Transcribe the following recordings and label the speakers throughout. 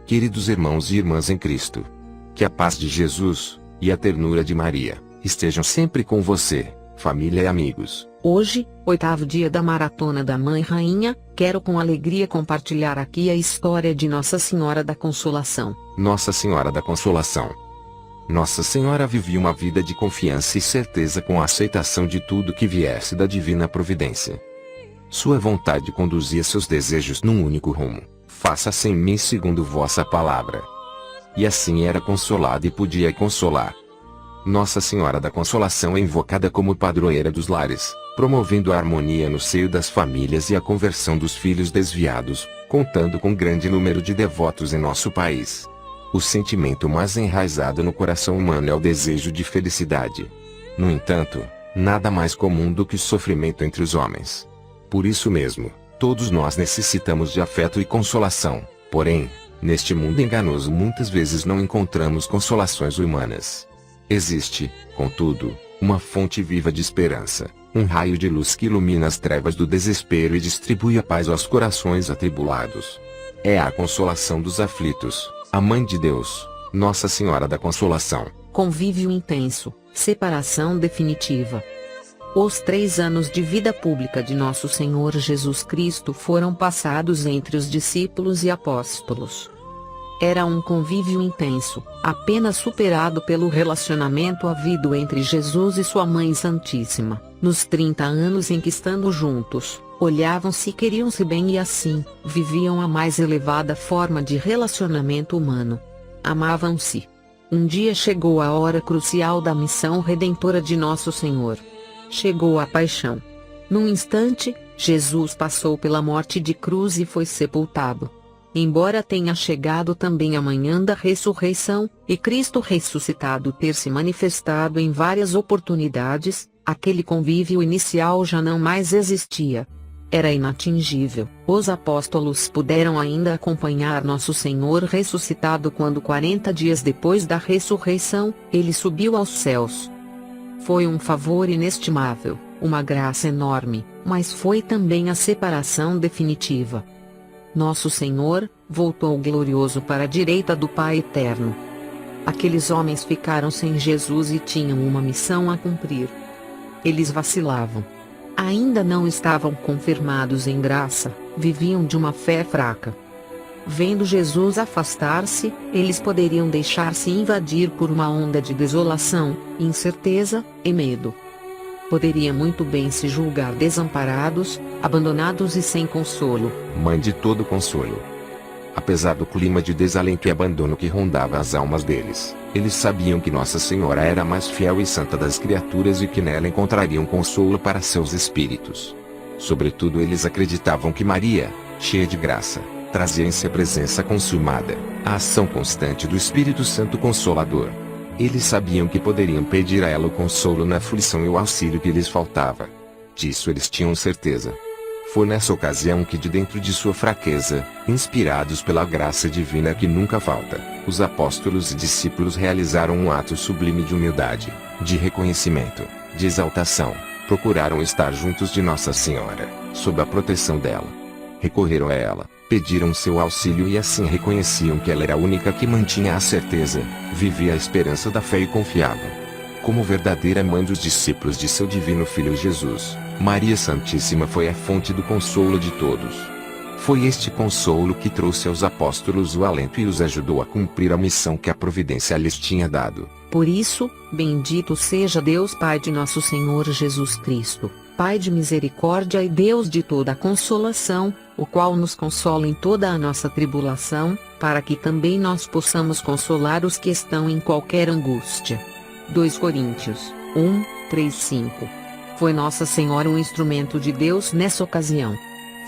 Speaker 1: Queridos irmãos e irmãs em Cristo, que a paz de Jesus e a ternura de Maria estejam sempre com você, família e amigos.
Speaker 2: Hoje, 8º dia da Maratona da Mãe Rainha, quero com alegria compartilhar aqui a história de Nossa Senhora da Consolação.
Speaker 1: Nossa Senhora da Consolação. Nossa Senhora vivia uma vida de confiança e certeza com a aceitação de tudo que viesse da divina providência. Sua vontade conduzia seus desejos num único rumo: faça-se em mim segundo vossa palavra. E assim era consolada e podia consolar. Nossa Senhora da Consolação é invocada como padroeira dos lares, promovendo a harmonia no seio das famílias e a conversão dos filhos desviados, contando com grande número de devotos em nosso país. O sentimento mais enraizado no coração humano é o desejo de felicidade. No entanto, nada mais comum do que o sofrimento entre os homens. Por isso mesmo, todos nós necessitamos de afeto e consolação. Porém, neste mundo enganoso muitas vezes não encontramos consolações humanas. Existe, contudo, uma fonte viva de esperança, um raio de luz que ilumina as trevas do desespero e distribui a paz aos corações atribulados. É a consolação dos aflitos, a Mãe de Deus, Nossa Senhora da Consolação.
Speaker 2: Convívio intenso, separação definitiva. Os 3 anos de vida pública de Nosso Senhor Jesus Cristo foram passados entre os discípulos e apóstolos. Era um convívio intenso, apenas superado pelo relacionamento havido entre Jesus e sua Mãe Santíssima. Nos 30 anos em que, estando juntos, olhavam-se e queriam-se bem e assim, viviam a mais elevada forma de relacionamento humano. Amavam-se. Um dia chegou a hora crucial da missão redentora de Nosso Senhor. Chegou a paixão. Num instante, Jesus passou pela morte de cruz e foi sepultado. Embora tenha chegado também a manhã da ressurreição, e Cristo ressuscitado ter se manifestado em várias oportunidades, aquele convívio inicial já não mais existia. Era inatingível. Os apóstolos puderam ainda acompanhar Nosso Senhor ressuscitado quando 40 dias depois da ressurreição, ele subiu aos céus. Foi um favor inestimável, uma graça enorme, mas foi também a separação definitiva. Nosso Senhor voltou glorioso para a direita do Pai Eterno. Aqueles homens ficaram sem Jesus e tinham uma missão a cumprir. Eles vacilavam. Ainda não estavam confirmados em graça, viviam de uma fé fraca. Vendo Jesus afastar-se, eles poderiam deixar-se invadir por uma onda de desolação, incerteza e medo. Poderia muito bem se julgar desamparados, abandonados e sem consolo.
Speaker 1: Mãe de todo consolo. Apesar do clima de desalento e abandono que rondava as almas deles, eles sabiam que Nossa Senhora era a mais fiel e santa das criaturas e que nela encontrariam consolo para seus espíritos. Sobretudo eles acreditavam que Maria, cheia de graça, trazia em si a presença consumada, a ação constante do Espírito Santo Consolador. Eles sabiam que poderiam pedir a ela o consolo na aflição e o auxílio que lhes faltava. Disso eles tinham certeza. Foi nessa ocasião que, de dentro de sua fraqueza, inspirados pela graça divina que nunca falta, os apóstolos e discípulos realizaram um ato sublime de humildade, de reconhecimento, de exaltação. Procuraram estar juntos de Nossa Senhora, sob a proteção dela. Recorreram a ela, pediram seu auxílio e assim reconheciam que ela era a única que mantinha a certeza, vivia a esperança da fé e confiavam. Como verdadeira mãe dos discípulos de seu divino Filho Jesus, Maria Santíssima foi a fonte do consolo de todos. Foi este consolo que trouxe aos apóstolos o alento e os ajudou a cumprir a missão que a providência lhes tinha dado.
Speaker 2: Por isso, bendito seja Deus Pai de Nosso Senhor Jesus Cristo, Pai de misericórdia e Deus de toda consolação, o qual nos consola em toda a nossa tribulação, para que também nós possamos consolar os que estão em qualquer angústia. 2 Coríntios 1, 3, 5. Foi Nossa Senhora um instrumento de Deus nessa ocasião.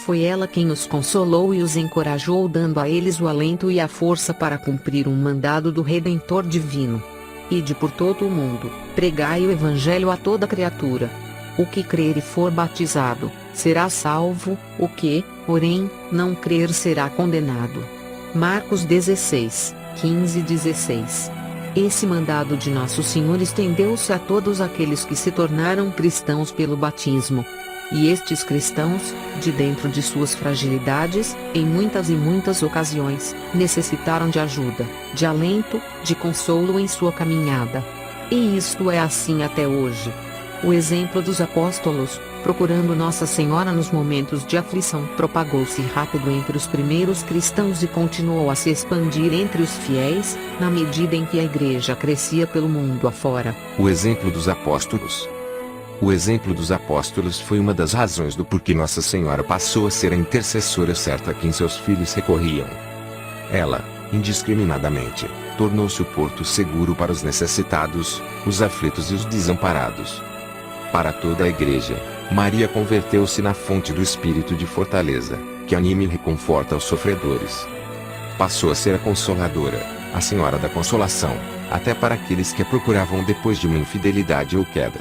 Speaker 2: Foi ela quem os consolou e os encorajou, dando a eles o alento e a força para cumprir um mandado do Redentor Divino. Ide por todo o mundo, pregai o Evangelho a toda criatura. O que crer e for batizado, será salvo, o que, porém, não crer será condenado. Marcos 16, 15 e 16. Esse mandado de Nosso Senhor estendeu-se a todos aqueles que se tornaram cristãos pelo batismo. E estes cristãos, de dentro de suas fragilidades, em muitas e muitas ocasiões, necessitaram de ajuda, de alento, de consolo em sua caminhada. E isto é assim até hoje. O exemplo dos apóstolos, procurando Nossa Senhora nos momentos de aflição, propagou-se rápido entre os primeiros cristãos e continuou a se expandir entre os fiéis, na medida em que a Igreja crescia pelo mundo afora.
Speaker 1: O exemplo dos apóstolos. O exemplo dos apóstolos foi uma das razões do porquê Nossa Senhora passou a ser a intercessora certa a quem seus filhos recorriam. Ela, indiscriminadamente, tornou-se o porto seguro para os necessitados, os aflitos e os desamparados. Para toda a Igreja, Maria converteu-se na fonte do espírito de fortaleza, que anima e reconforta os sofredores. Passou a ser a Consoladora, a Senhora da Consolação, até para aqueles que a procuravam depois de uma infidelidade ou queda.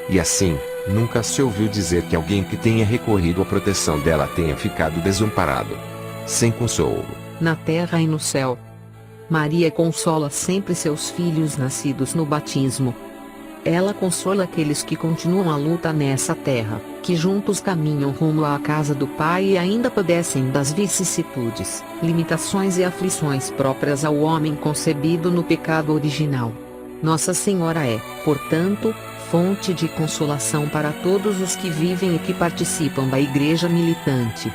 Speaker 1: E assim, nunca se ouviu dizer que alguém que tenha recorrido à proteção dela tenha ficado desamparado, sem consolo.
Speaker 2: Na terra e no céu, Maria consola sempre seus filhos nascidos no batismo. Ela consola aqueles que continuam a luta nessa terra, que juntos caminham rumo à casa do Pai e ainda padecem das vicissitudes, limitações e aflições próprias ao homem concebido no pecado original. Nossa Senhora é, portanto, fonte de consolação para todos os que vivem e que participam da Igreja militante.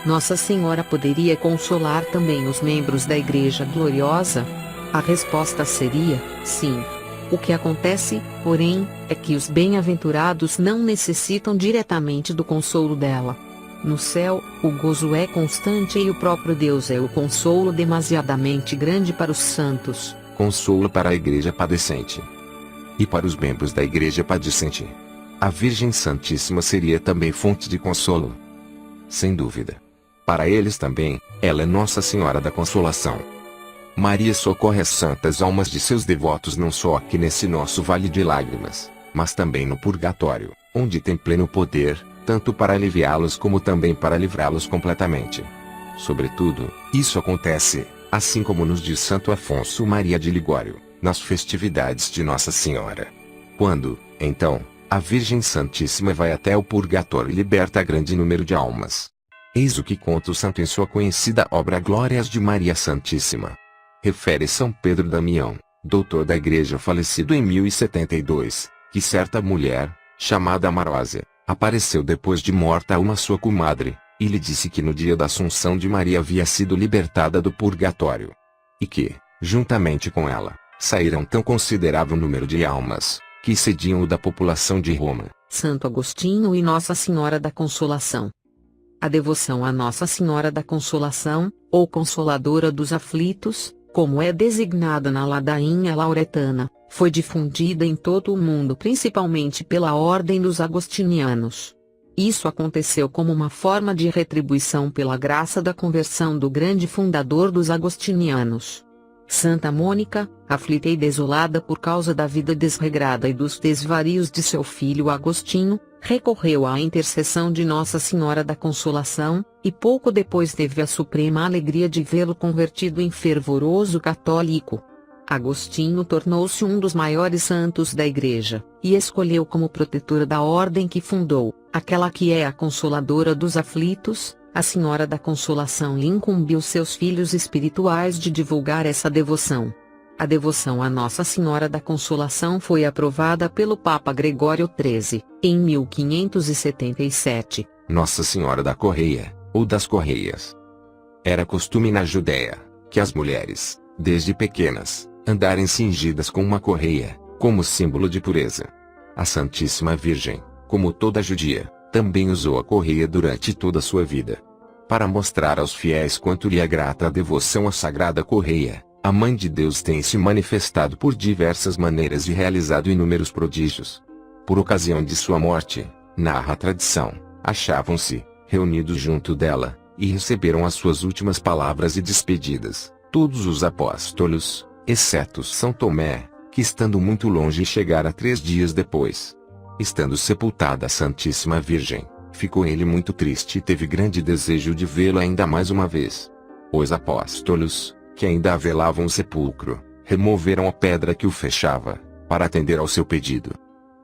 Speaker 2: Nossa Senhora poderia consolar também os membros da Igreja gloriosa? A resposta seria, sim. O que acontece, porém, é que os bem-aventurados não necessitam diretamente do consolo dela. No céu, o gozo é constante e o próprio Deus é o consolo demasiadamente grande para os santos.
Speaker 1: Consolo para a Igreja padecente. E para os membros da Igreja padecente, a Virgem Santíssima seria também fonte de consolo. Sem dúvida. Para eles também, ela é Nossa Senhora da Consolação. Maria socorre as santas almas de seus devotos não só aqui nesse nosso vale de lágrimas, mas também no purgatório, onde tem pleno poder, tanto para aliviá-los como também para livrá-los completamente. Sobretudo, isso acontece, assim como nos diz Santo Afonso Maria de Ligório, nas festividades de Nossa Senhora. Quando, então, a Virgem Santíssima vai até o purgatório e liberta grande número de almas. Eis o que conta o santo em sua conhecida obra Glórias de Maria Santíssima. Refere São Pedro Damião, doutor da Igreja falecido em 1072, que certa mulher, chamada Amarósia, apareceu depois de morta a uma sua comadre, e lhe disse que no dia da Assunção de Maria havia sido libertada do purgatório. E que, juntamente com ela, saíram tão considerável número de almas, que excediam o da população de Roma.
Speaker 2: Santo Agostinho e Nossa Senhora da Consolação. A devoção a Nossa Senhora da Consolação, ou Consoladora dos Aflitos, como é designada na ladainha lauretana, foi difundida em todo o mundo principalmente pela Ordem dos Agostinianos. Isso aconteceu como uma forma de retribuição pela graça da conversão do grande fundador dos agostinianos. Santa Mônica, aflita e desolada por causa da vida desregrada e dos desvarios de seu filho Agostinho, recorreu à intercessão de Nossa Senhora da Consolação, e pouco depois teve a suprema alegria de vê-lo convertido em fervoroso católico. Agostinho tornou-se um dos maiores santos da Igreja, e escolheu como protetora da ordem que fundou, aquela que é a Consoladora dos Aflitos, a Senhora da Consolação, e incumbiu seus filhos espirituais de divulgar essa devoção. A devoção a Nossa Senhora da Consolação foi aprovada pelo Papa Gregório XIII, em 1577.
Speaker 1: Nossa Senhora da Correia, ou das Correias. Era costume na Judéia, que as mulheres, desde pequenas, andarem cingidas com uma correia, como símbolo de pureza. A Santíssima Virgem, como toda judia, também usou a correia durante toda a sua vida. Para mostrar aos fiéis quanto lhe é grata a devoção à Sagrada Correia, a Mãe de Deus tem se manifestado por diversas maneiras e realizado inúmeros prodígios. Por ocasião de sua morte, narra a tradição, achavam-se, reunidos junto dela, e receberam as suas últimas palavras e despedidas, todos os apóstolos, exceto São Tomé, que estando muito longe chegara 3 dias depois. Estando sepultada a Santíssima Virgem, ficou ele muito triste e teve grande desejo de vê-la ainda mais uma vez. Os apóstolos, que ainda a velavam o sepulcro, removeram a pedra que o fechava, para atender ao seu pedido.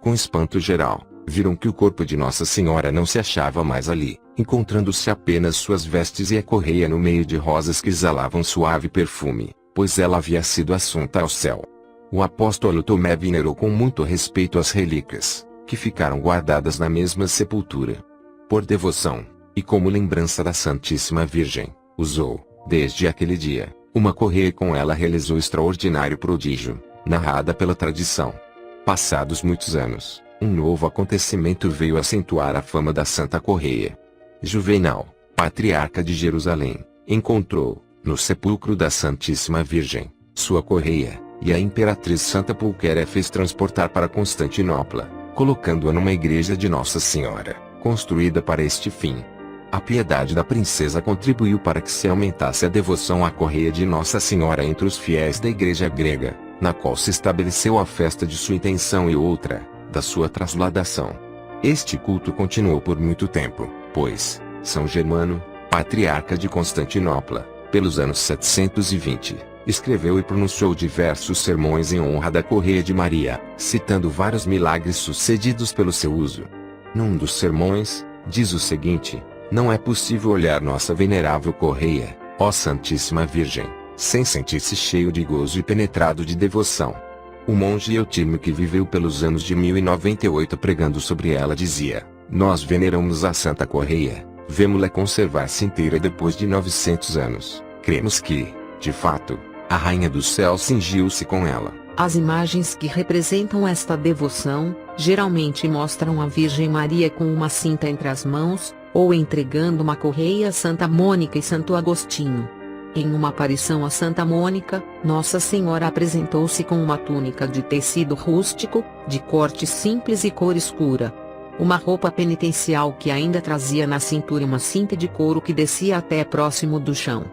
Speaker 1: Com espanto geral, Viram que o corpo de Nossa Senhora não se achava mais ali, encontrando-se apenas suas vestes e a correia no meio de rosas que exalavam suave perfume, pois ela havia sido assunta ao céu. O apóstolo Tomé venerou com muito respeito as relíquias, que ficaram guardadas na mesma sepultura. Por devoção, e como lembrança da Santíssima Virgem, usou, desde aquele dia, uma correia e com ela realizou extraordinário prodígio, narrada pela tradição. Passados muitos anos, um novo acontecimento veio acentuar a fama da Santa Correia. Juvenal, patriarca de Jerusalém, encontrou, no sepulcro da Santíssima Virgem, sua correia, e a imperatriz Santa Pulquéria fez transportar para Constantinopla, colocando-a numa igreja de Nossa Senhora, construída para este fim. A piedade da princesa contribuiu para que se aumentasse a devoção à correia de Nossa Senhora entre os fiéis da igreja grega, na qual se estabeleceu a festa de sua intenção e outra, da sua trasladação. Este culto continuou por muito tempo, pois, São Germano, patriarca de Constantinopla, pelos anos 720, escreveu e pronunciou diversos sermões em honra da correia de Maria, citando vários milagres sucedidos pelo seu uso. Num dos sermões, diz o seguinte: não é possível olhar nossa venerável correia, ó Santíssima Virgem, sem sentir-se cheio de gozo e penetrado de devoção. O monge Eutímio, que viveu pelos anos de 1098 pregando sobre ela, dizia: nós veneramos a Santa Correia, vemo-la conservar-se inteira depois de 900 anos, cremos que, de fato, a Rainha do Céu cingiu-se com ela.
Speaker 2: As imagens que representam esta devoção, geralmente mostram a Virgem Maria com uma cinta entre as mãos, ou entregando uma correia a Santa Mônica e Santo Agostinho. Em uma aparição a Santa Mônica, Nossa Senhora apresentou-se com uma túnica de tecido rústico, de corte simples e cor escura. Uma roupa penitencial que ainda trazia na cintura uma cinta de couro que descia até próximo do chão.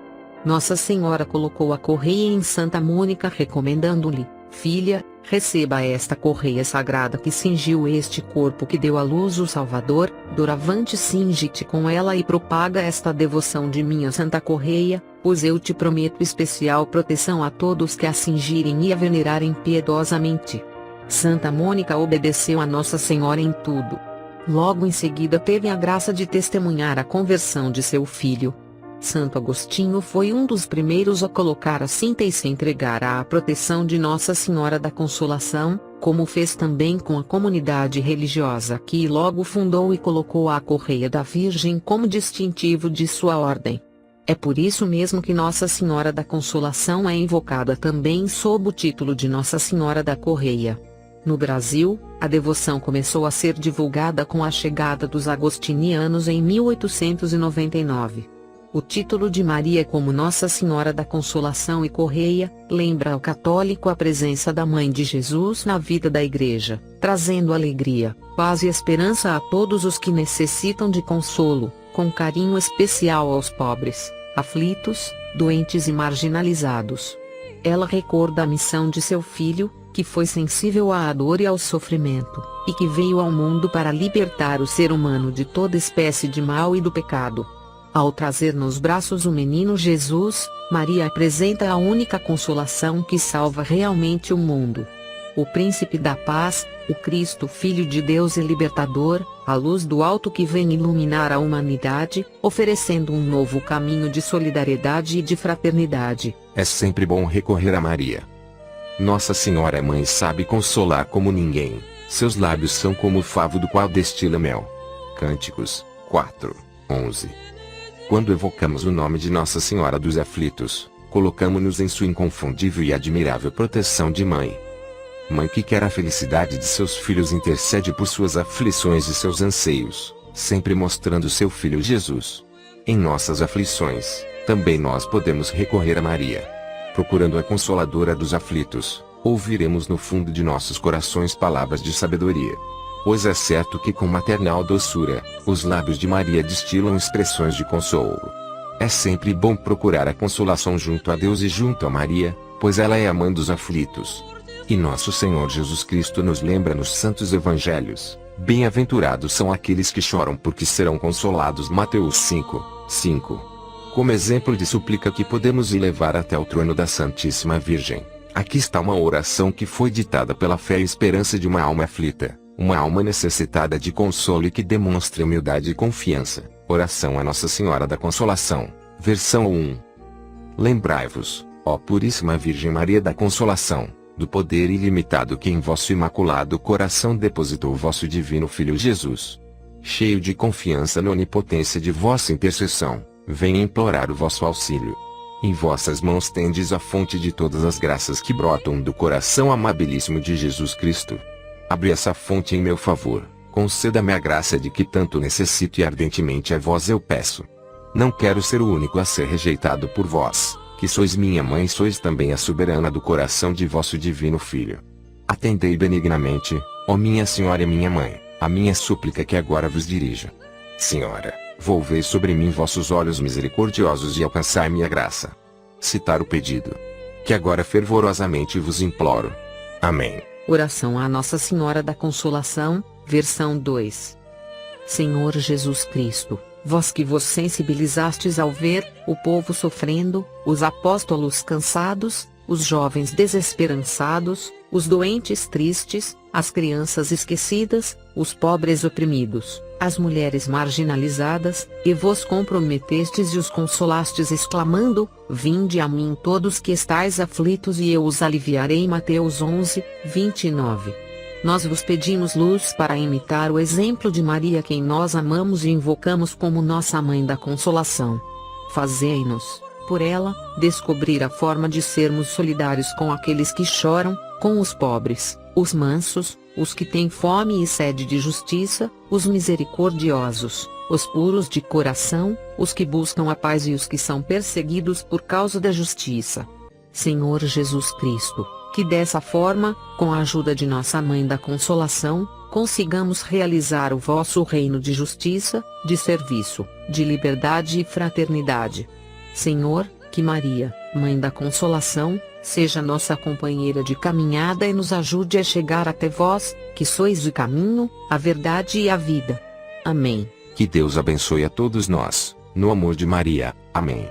Speaker 2: Nossa Senhora colocou a correia em Santa Mônica, recomendando-lhe: filha, receba esta correia sagrada que cingiu este corpo que deu à luz o Salvador, doravante cinge-te com ela e propaga esta devoção de minha Santa Correia, pois eu te prometo especial proteção a todos que a cingirem e a venerarem piedosamente. Santa Mônica obedeceu a Nossa Senhora em tudo. Logo em seguida teve a graça de testemunhar a conversão de seu filho. Santo Agostinho foi um dos primeiros a colocar a cinta e se entregar à proteção de Nossa Senhora da Consolação, como fez também com a comunidade religiosa que logo fundou e colocou a correia da Virgem como distintivo de sua ordem. É por isso mesmo que Nossa Senhora da Consolação é invocada também sob o título de Nossa Senhora da Correia. No Brasil, a devoção começou a ser divulgada com a chegada dos agostinianos em 1899. O título de Maria como Nossa Senhora da Consolação e Correia, lembra ao católico a presença da Mãe de Jesus na vida da Igreja, trazendo alegria, paz e esperança a todos os que necessitam de consolo, com carinho especial aos pobres, aflitos, doentes e marginalizados. Ela recorda a missão de seu Filho, que foi sensível à dor e ao sofrimento, e que veio ao mundo para libertar o ser humano de toda espécie de mal e do pecado. Ao trazer nos braços o menino Jesus, Maria apresenta a única consolação que salva realmente o mundo. O Príncipe da Paz, o Cristo Filho de Deus e Libertador, a luz do alto que vem iluminar a humanidade, oferecendo um novo caminho de solidariedade e de fraternidade.
Speaker 1: É sempre bom recorrer a Maria. Nossa Senhora Mãe sabe consolar como ninguém, seus lábios são como o favo do qual destila mel. Cânticos 4:11. Quando evocamos o nome de Nossa Senhora dos Aflitos, colocamo-nos em sua inconfundível e admirável proteção de mãe. Mãe que quer a felicidade de seus filhos, intercede por suas aflições e seus anseios, sempre mostrando seu Filho Jesus. Em nossas aflições, também nós podemos recorrer a Maria. Procurando a Consoladora dos aflitos, ouviremos no fundo de nossos corações palavras de sabedoria. Pois é certo que com maternal doçura, os lábios de Maria destilam expressões de consolo. É sempre bom procurar a consolação junto a Deus e junto a Maria, pois ela é a mãe dos aflitos. E nosso Senhor Jesus Cristo nos lembra nos Santos Evangelhos: bem-aventurados são aqueles que choram porque serão consolados. Mateus 5:5. Como exemplo de súplica que podemos levar até o trono da Santíssima Virgem, aqui está uma oração que foi ditada pela fé e esperança de uma alma aflita. Uma alma necessitada de consolo e que demonstre humildade e confiança. Oração a Nossa Senhora da Consolação. Versão 1. Lembrai-vos, ó Puríssima Virgem Maria da Consolação, do poder ilimitado que em vosso imaculado coração depositou vosso divino Filho Jesus. Cheio de confiança na onipotência de vossa intercessão, venho implorar o vosso auxílio. Em vossas mãos tendes a fonte de todas as graças que brotam do coração amabilíssimo de Jesus Cristo. Abri essa fonte em meu favor, conceda-me a graça de que tanto necessito e ardentemente a vós eu peço. Não quero ser o único a ser rejeitado por vós, que sois minha mãe e sois também a soberana do coração de vosso divino Filho. Atendei benignamente, ó minha Senhora e minha Mãe, a minha súplica que agora vos dirijo. Senhora, volvei sobre mim vossos olhos misericordiosos e alcançai-me a graça. Citar o pedido que agora fervorosamente vos imploro. Amém.
Speaker 2: Oração a Nossa Senhora da Consolação, versão 2. Senhor Jesus Cristo, vós que vos sensibilizastes ao ver o povo sofrendo, os apóstolos cansados, os jovens desesperançados, os doentes tristes, as crianças esquecidas, os pobres oprimidos, as mulheres marginalizadas, e vos comprometestes e os consolastes exclamando: Vinde a mim todos que estáis aflitos e eu os aliviarei. Mateus 11, 29. Nós vos pedimos luz para imitar o exemplo de Maria, quem nós amamos e invocamos como nossa Mãe da Consolação. Fazei-nos, por ela, descobrir a forma de sermos solidários com aqueles que choram, com os pobres, os mansos, os que têm fome e sede de justiça, os misericordiosos, os puros de coração, os que buscam a paz e os que são perseguidos por causa da justiça. Senhor Jesus Cristo, que dessa forma, com a ajuda de nossa Mãe da Consolação, consigamos realizar o vosso reino de justiça, de serviço, de liberdade e fraternidade. Senhor, que Maria, Mãe da Consolação, seja nossa companheira de caminhada e nos ajude a chegar até vós, que sois o caminho, a verdade e a vida. Amém.
Speaker 1: Que Deus abençoe a todos nós, no amor de Maria. Amém.